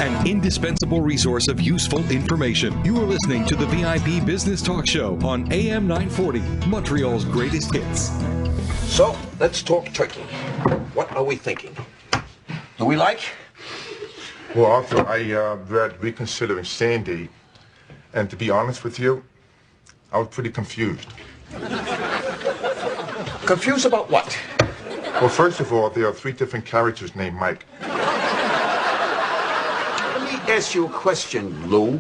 an indispensable resource of useful information. You are listening to the VIP Business Talk Show on AM 940, Montreal's greatest hits. So, let's talk turkey. What are we thinking? Do we like? Well, Arthur, I read Reconsidering Sandy, and to be honest with you, I was pretty confused. Confused about what? Well, first of all, there are 3 different characters named Mike. Let me ask you a question, Lou.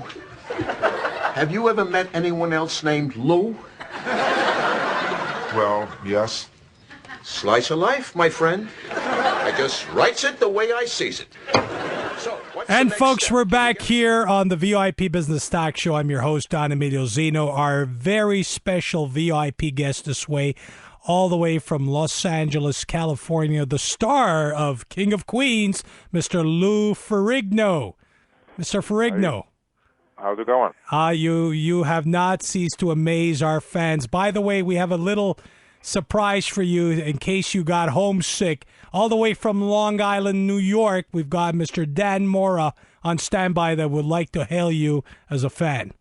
Have you ever met anyone else named Lou? Well, yes. Slice of life, my friend. I just writes it the way I sees it. So, and folks, we're back here on the VIP Business Talk Show. I'm your host, Don Emilio Zinno. Our very special VIP guest this way, all the way from Los Angeles, California, the star of King of Queens, Mr. Lou Ferrigno. Mr. Ferrigno. How's it going? You have not ceased to amaze our fans. By the way, we have a little surprise for you in case you got homesick. All the way from Long Island, New York, we've got Mr. Dan Mora on standby that would like to hail you as a fan.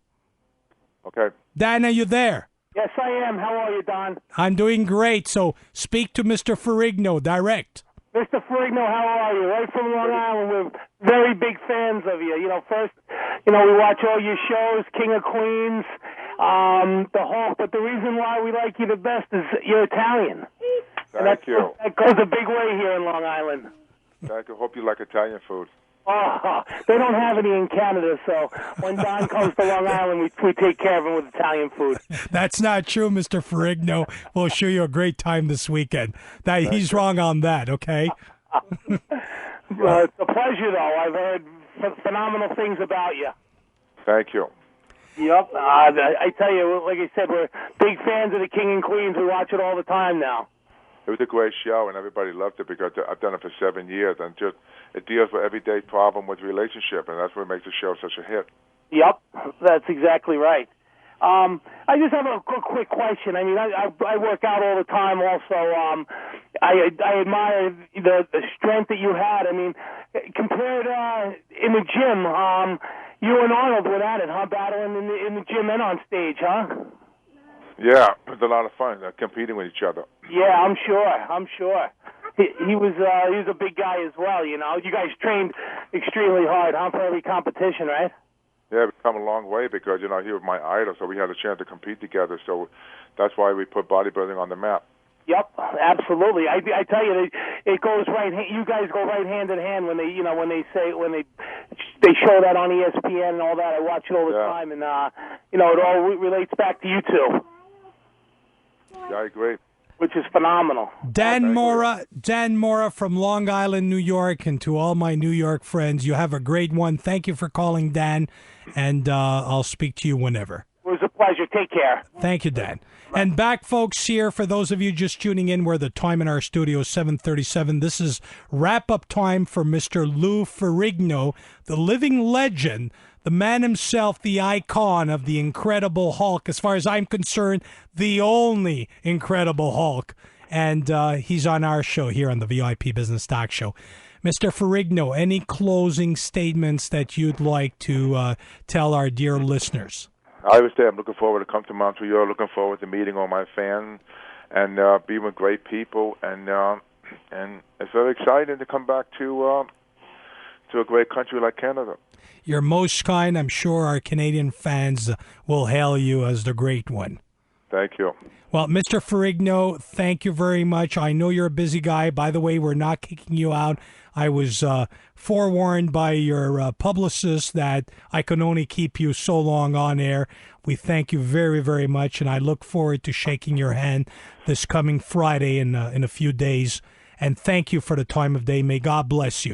Okay. Dan, are you there? Yes, I am. How are you, Don? I'm doing great. So speak to Mr. Ferrigno direct. Mr. Ferrigno, how are you? Right from Long Island, we're very big fans of you. First, we watch all your shows, King of Queens, The Hulk, but the reason why we like you the best is you're Italian. Thank you. That goes a big way here in Long Island. Thank you. Hope you like Italian food. Oh, they don't have any in Canada, so when Don comes to Long Island, we take care of him with Italian food. That's not true, Mr. Ferrigno. We'll show you a great time this weekend. He's wrong on that, okay? It's a pleasure, though. I've heard phenomenal things about you. Thank you. Yep. I tell you, like I said, we're big fans of the King and Queens. We watch it all the time now. It was a great show, and everybody loved it because I've done it for 7 years, and just it deals with everyday problem with relationship, and that's what makes the show such a hit. Yep, that's exactly right. I just have a quick question. I mean, I work out all the time. Also, I admire the strength that you had. I mean, compared in the gym, you and Arnold were at it, huh? Battling in the gym and on stage, huh? Yeah, it was a lot of fun competing with each other. Yeah, I'm sure. He was a big guy as well. You guys trained extremely hard, huh, for every competition, right? Yeah, we've come a long way because he was my idol, so we had a chance to compete together. So that's why we put bodybuilding on the map. Yep, absolutely. I tell you, it goes right. You guys go right hand in hand when they show that on ESPN and all that. I watch it all the time, and it all relates back to you two. Yeah, I agree. Which is phenomenal. Dan Mora from Long Island, New York, and to all my New York friends, you have a great one. Thank you for calling, Dan, and I'll speak to you whenever. It was a pleasure. Take care. Thank you, Dan. And back, folks, here, for those of you just tuning in, where the time in our studio is 7:37. This is wrap-up time for Mr. Lou Ferrigno, the living legend, the man himself, the icon of the Incredible Hulk. As far as I'm concerned, the only Incredible Hulk. And he's on our show here on the VIP Business Talk Show. Mr. Ferrigno, any closing statements that you'd like to tell our dear listeners? I would say I'm looking forward to come to Montreal, looking forward to meeting all my fans and being with great people. And it's very exciting to come back to a great country like Canada. You're most kind. I'm sure our Canadian fans will hail you as the great one. Thank you. Well, Mr. Ferrigno, thank you very much. I know you're a busy guy. By the way, we're not kicking you out. I was forewarned by your publicist that I can only keep you so long on air. We thank you very, very much, and I look forward to shaking your hand this coming Friday in a few days. And thank you for the time of day. May God bless you.